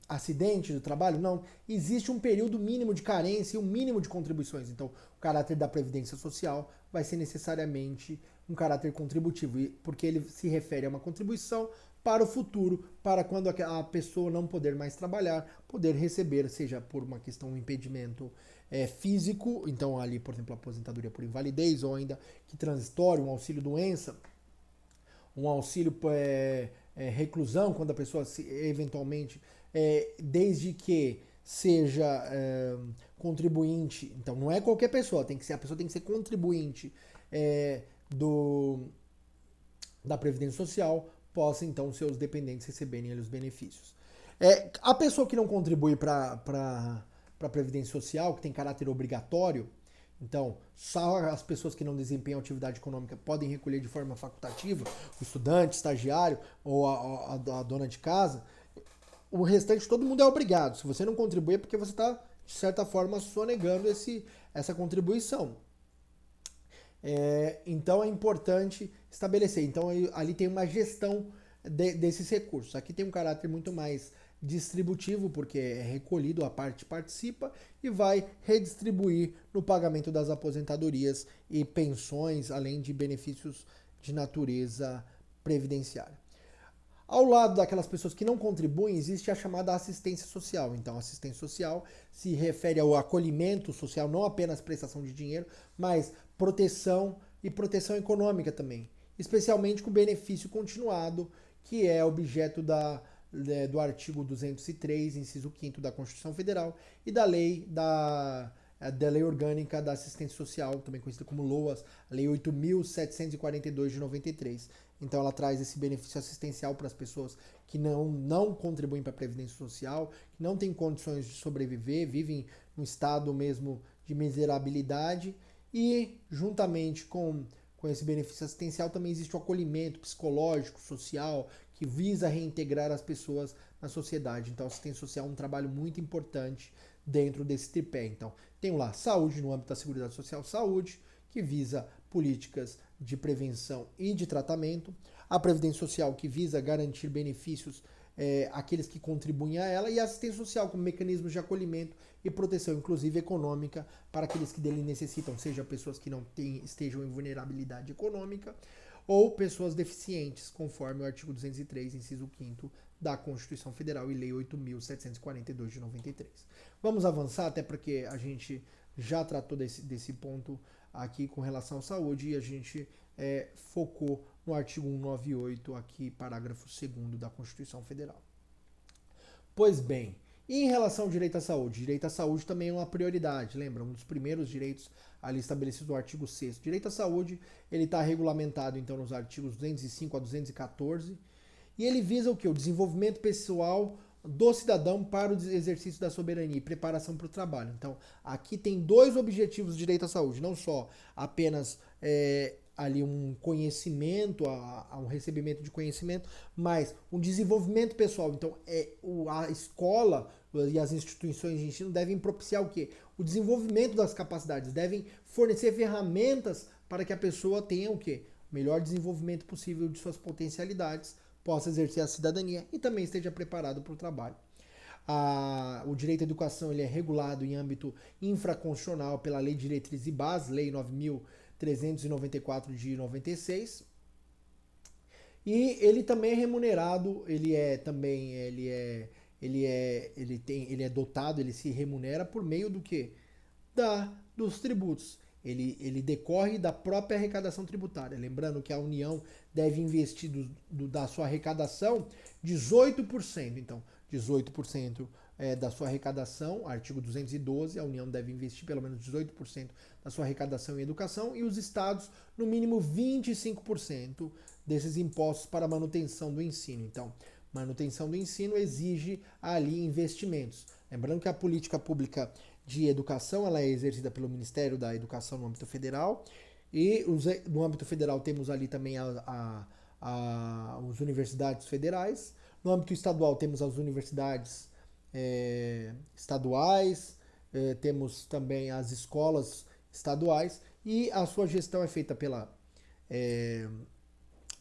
acidente do trabalho. Não, existe um período mínimo de carência e um mínimo de contribuições. Então, o caráter da previdência social vai ser necessariamente um caráter contributivo, porque ele se refere a uma contribuição para o futuro, para quando a pessoa não poder mais trabalhar, poder receber, seja por uma questão, um impedimento físico, então ali, por exemplo, a aposentadoria por invalidez, ou ainda que transitório, um auxílio doença, um auxílio reclusão, quando a pessoa eventualmente, desde que seja contribuinte, então não é qualquer pessoa, a pessoa tem que ser contribuinte da Previdência Social, possa então seus dependentes receberem os benefícios. A pessoa que não contribui para a Previdência Social, que tem caráter obrigatório, então só as pessoas que não desempenham atividade econômica podem recolher de forma facultativa, o estudante, estagiário ou a dona de casa. O restante, todo mundo é obrigado. Se você não contribui é porque você está, de certa forma, sonegando essa contribuição. Então é importante estabelecer. Então ali tem uma gestão desses recursos. Aqui tem um caráter muito mais distributivo, porque é recolhido, a parte participa e vai redistribuir no pagamento das aposentadorias e pensões, além de benefícios de natureza previdenciária. Ao lado daquelas pessoas que não contribuem, existe a chamada assistência social. Então, assistência social se refere ao acolhimento social, não apenas prestação de dinheiro, mas proteção e proteção econômica também. Especialmente com benefício continuado, que é objeto do artigo 203, inciso 5º da Constituição Federal e da lei orgânica da assistência social, também conhecida como LOAS, a lei 8.742 de 93. Então ela traz esse benefício assistencial para as pessoas que não contribuem para a Previdência Social, que não têm condições de sobreviver, vivem num estado mesmo de miserabilidade, e juntamente com esse benefício assistencial também existe o acolhimento psicológico, social, que visa reintegrar as pessoas na sociedade. Então a assistência social é um trabalho muito importante dentro desse tripé. Então tem lá saúde no âmbito da Seguridade Social, saúde, que visa políticas de prevenção e de tratamento, a Previdência Social, que visa garantir benefícios àqueles que contribuem a ela, e a assistência social como mecanismos de acolhimento e proteção, inclusive econômica, para aqueles que dele necessitam, seja pessoas que estejam em vulnerabilidade econômica ou pessoas deficientes, conforme o artigo 203, inciso 5º da Constituição Federal e Lei 8.742 de 93. Vamos avançar, até porque a gente já tratou desse ponto aqui com relação à saúde, e a gente focou no artigo 198, aqui, parágrafo 2º da Constituição Federal. Pois bem, E em relação ao direito à saúde também é uma prioridade, lembra? Um dos primeiros direitos ali estabelecidos no artigo 6º. Direito à saúde, ele está regulamentado então nos artigos 205 a 214, e ele visa o que? O desenvolvimento pessoal do cidadão para o exercício da soberania e preparação para o trabalho. Então, aqui tem dois objetivos do direito à saúde, não só apenas ali um conhecimento, um recebimento de conhecimento, mas um desenvolvimento pessoal. Então, a escola e as instituições de ensino devem propiciar o quê? O desenvolvimento das capacidades, devem fornecer ferramentas para que a pessoa tenha o quê? O melhor desenvolvimento possível de suas potencialidades, possa exercer a cidadania e também esteja preparado para o trabalho. O direito à educação ele é regulado em âmbito infraconstitucional pela Lei de Diretrizes e Bases, Lei 9.394 de 96. E ele também é remunerado, ele é dotado, ele se remunera por meio do quê? Dos tributos. Ele decorre da própria arrecadação tributária. Lembrando que a União deve investir da sua arrecadação 18%. Então, 18% da sua arrecadação, artigo 212, a União deve investir pelo menos 18% da sua arrecadação em educação e os estados, no mínimo 25% desses impostos para a manutenção do ensino. Então, manutenção do ensino exige ali investimentos. Lembrando que a política pública de educação ela é exercida pelo Ministério da Educação no âmbito federal e no âmbito federal temos ali também as universidades federais. No âmbito estadual temos as universidades estaduais, temos também as escolas estaduais e a sua gestão é feita pela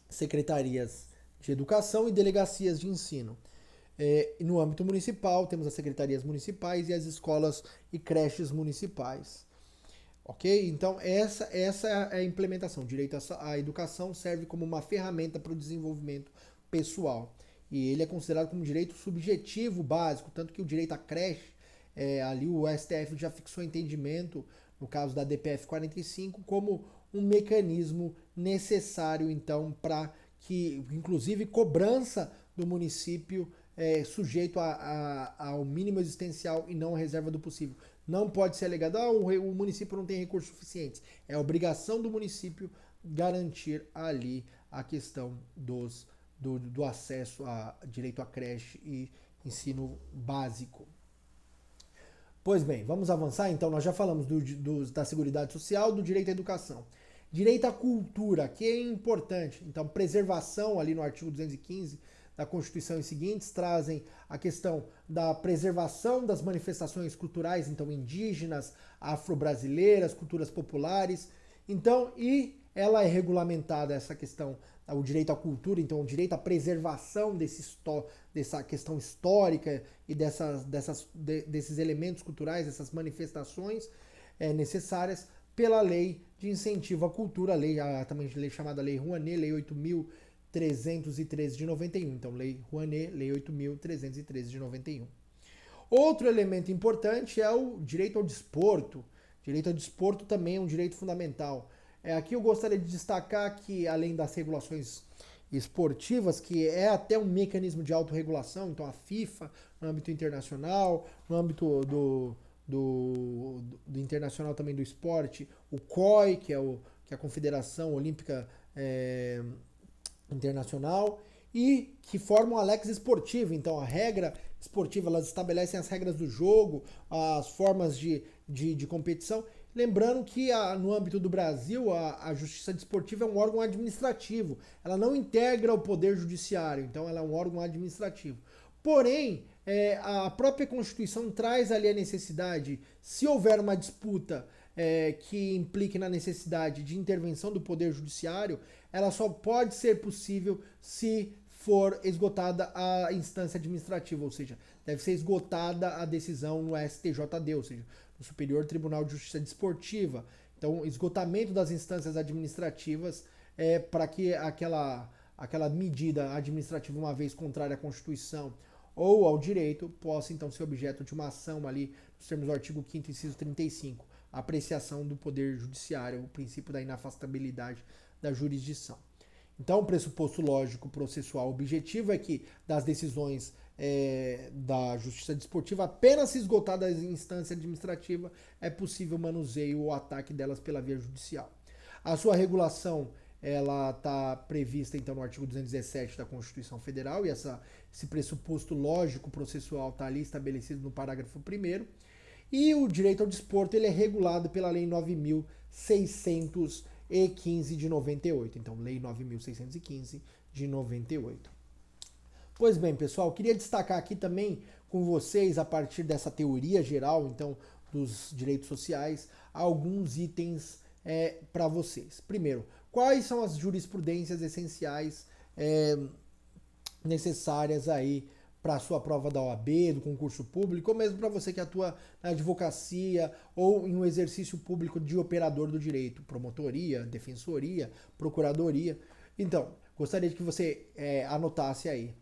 secretarias de educação e delegacias de ensino. No âmbito municipal, temos as secretarias municipais e as escolas e creches municipais. Ok? Então, essa é a implementação. O direito à educação serve como uma ferramenta para o desenvolvimento pessoal. E ele é considerado como um direito subjetivo básico, tanto que o direito à creche, ali o STF já fixou entendimento, no caso da DPF 45, como um mecanismo necessário, então, para que, inclusive, cobrança do município sujeito ao mínimo existencial e não à reserva do possível. Não pode ser alegado, o município não tem recursos suficientes. É obrigação do município garantir ali a questão do acesso a direito à creche e ensino básico. Pois bem, vamos avançar? Então, nós já falamos da Seguridade Social, do direito à educação. Direito à cultura, que é importante. Então, preservação, ali no artigo 215 da Constituição e seguintes, trazem a questão da preservação das manifestações culturais, então indígenas, afro-brasileiras, culturas populares. Então, e ela é regulamentada, essa questão, o direito à cultura, então o direito à preservação dessa questão histórica e desses elementos culturais, dessas manifestações necessárias pela Lei de Incentivo à Cultura, também lei chamada Lei Rouanet, Lei 8.313 de 91. Então, Lei Rouanet, Lei 8.313 de 91. Outro elemento importante é o direito ao desporto. Direito ao desporto também é um direito fundamental. Aqui eu gostaria de destacar que, além das regulações esportivas, que é até um mecanismo de autorregulação, então a FIFA, no âmbito internacional, no âmbito do internacional também do esporte, o COI, que é a Confederação Olímpica Internacional, e que formam a lex esportiva. Então, a regra esportiva, elas estabelecem as regras do jogo, as formas de competição. Lembrando que no âmbito do Brasil, a Justiça Desportiva é um órgão administrativo. Ela não integra o Poder Judiciário, então ela é um órgão administrativo. Porém, a própria Constituição traz ali a necessidade, se houver uma disputa que implique na necessidade de intervenção do Poder Judiciário, ela só pode ser possível se for esgotada a instância administrativa, ou seja, deve ser esgotada a decisão no STJD, ou seja, no Superior Tribunal de Justiça Desportiva. Então, esgotamento das instâncias administrativas para que aquela medida administrativa, uma vez contrária à Constituição ou ao direito, possa então ser objeto de uma ação ali, nos termos do artigo 5º, inciso 35, a apreciação do Poder Judiciário, o princípio da inafastabilidade da jurisdição. Então, o pressuposto lógico processual objetivo é que das decisões da Justiça Desportiva, apenas se esgotada a instância administrativa, é possível manuseio ou ataque delas pela via judicial. A sua regulação ela está prevista então no artigo 217 da Constituição Federal, e esse pressuposto lógico processual está ali estabelecido no parágrafo 1º. E o direito ao desporto ele é regulado pela Lei 9.615 de 98. Então, Lei 9.615 de 98. Pois bem, pessoal, queria destacar aqui também com vocês, a partir dessa teoria geral, então, dos direitos sociais, alguns itens para vocês. Primeiro, quais são as jurisprudências essenciais necessárias aí para a sua prova da OAB, do concurso público, ou mesmo para você que atua na advocacia ou em um exercício público de operador do direito, promotoria, defensoria, procuradoria. Então, gostaria de que você anotasse aí.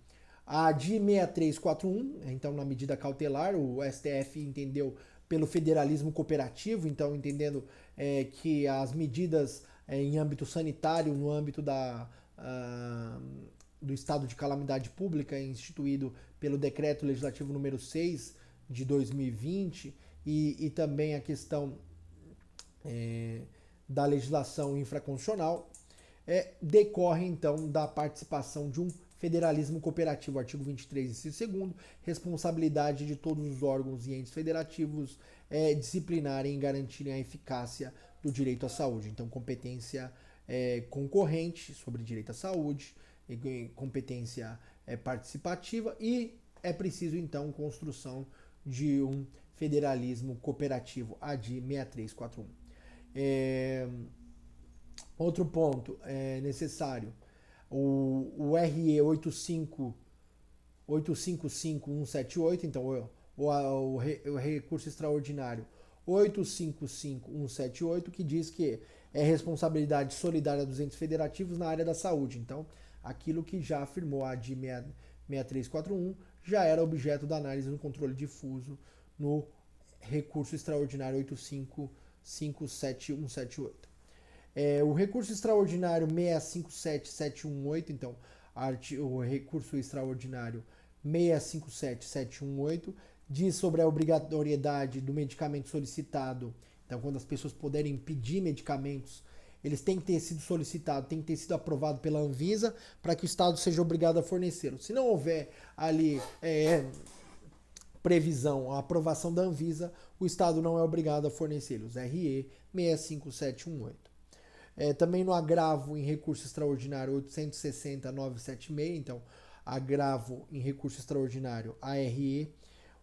A DI 6341, então na medida cautelar, o STF entendeu pelo federalismo cooperativo, então entendendo que as medidas em âmbito sanitário, no âmbito do estado de calamidade pública instituído pelo decreto legislativo número 6 de 2020 e também a questão da legislação infraconstitucional, decorre então da participação de um federalismo cooperativo, artigo 23, inciso 2º, responsabilidade de todos os órgãos e entes federativos disciplinarem e garantirem a eficácia do direito à saúde. Então, competência concorrente sobre direito à saúde, competência participativa, e é preciso então construção de um federalismo cooperativo, ADI 6341. Outro ponto necessário, o RE 855178, então o recurso extraordinário 855178, que diz que é responsabilidade solidária dos entes federativos na área da saúde. Então, aquilo que já afirmou a ADI 6341 já era objeto da análise no controle difuso no recurso extraordinário 855178. O recurso extraordinário 657718, então o recurso extraordinário 657718 diz sobre a obrigatoriedade do medicamento solicitado. Então, quando as pessoas puderem pedir medicamentos, eles têm que ter sido solicitados, têm que ter sido aprovado pela Anvisa para que o Estado seja obrigado a fornecê-los. Se não houver ali previsão, a aprovação da Anvisa, o Estado não é obrigado a fornecê-los. RE 65718. Também no agravo em recurso extraordinário 860.976, então agravo em recurso extraordinário ARE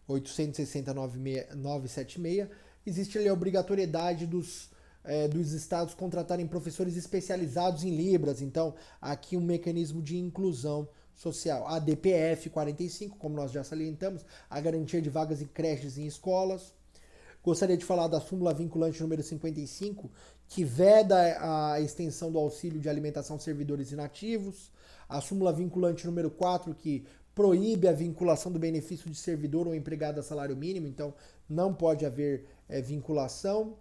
860.976, existe ali a obrigatoriedade dos estados contratarem professores especializados em Libras. Então, aqui um mecanismo de inclusão social. A DPF 45, como nós já salientamos, a garantia de vagas em creches e em escolas. Gostaria de falar da súmula vinculante número 55, que veda a extensão do auxílio de alimentação a servidores inativos. A súmula vinculante número 4, que proíbe a vinculação do benefício de servidor ou empregado a salário mínimo, então não pode haver vinculação.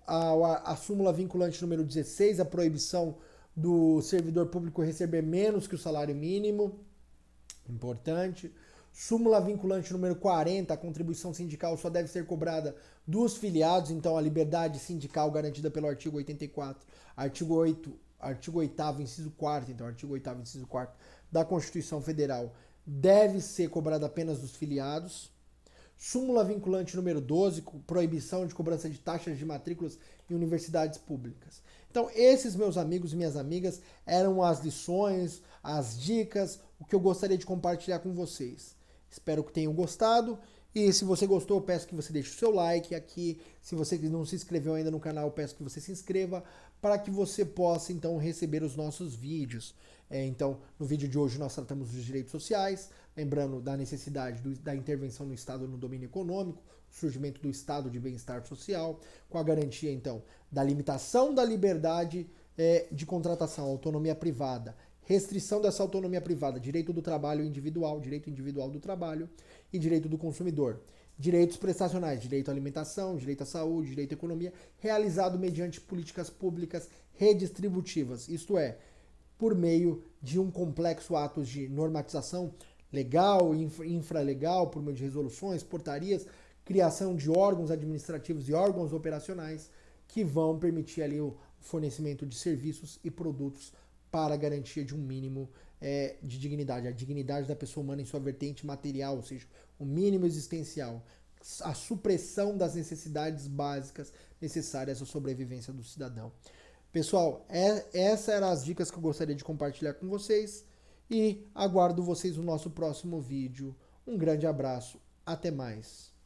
A súmula vinculante número 16, a proibição do servidor público receber menos que o salário mínimo, importante. Súmula vinculante número 40, a contribuição sindical só deve ser cobrada dos filiados, então a liberdade sindical garantida pelo artigo 84, artigo 8º, inciso 4º, então artigo 8º, inciso 4º da Constituição Federal deve ser cobrada apenas dos filiados. Súmula vinculante número 12, proibição de cobrança de taxas de matrículas em universidades públicas. Então, esses, meus amigos e minhas amigas, eram as lições, as dicas, o que eu gostaria de compartilhar com vocês. Espero que tenham gostado. E se você gostou, eu peço que você deixe o seu like aqui. Se você não se inscreveu ainda no canal, eu peço que você se inscreva para que você possa, então, receber os nossos vídeos. Então, no vídeo de hoje nós tratamos dos direitos sociais, lembrando da necessidade da intervenção no Estado no domínio econômico, o surgimento do Estado de bem-estar social, com a garantia, então, da limitação da liberdade de contratação, autonomia privada, restrição dessa autonomia privada, direito do trabalho individual, direito individual do trabalho e direito do consumidor. Direitos prestacionais, direito à alimentação, direito à saúde, direito à economia, realizado mediante políticas públicas redistributivas, isto é, por meio de um complexo ato de normatização, legal, infralegal, por meio de resoluções, portarias, criação de órgãos administrativos e órgãos operacionais que vão permitir ali o fornecimento de serviços e produtos para a garantia de um mínimo de dignidade, a dignidade da pessoa humana em sua vertente material, ou seja, o mínimo existencial, a supressão das necessidades básicas necessárias à sobrevivência do cidadão. Pessoal, essas eram as dicas que eu gostaria de compartilhar com vocês e aguardo vocês no nosso próximo vídeo. Um grande abraço, até mais.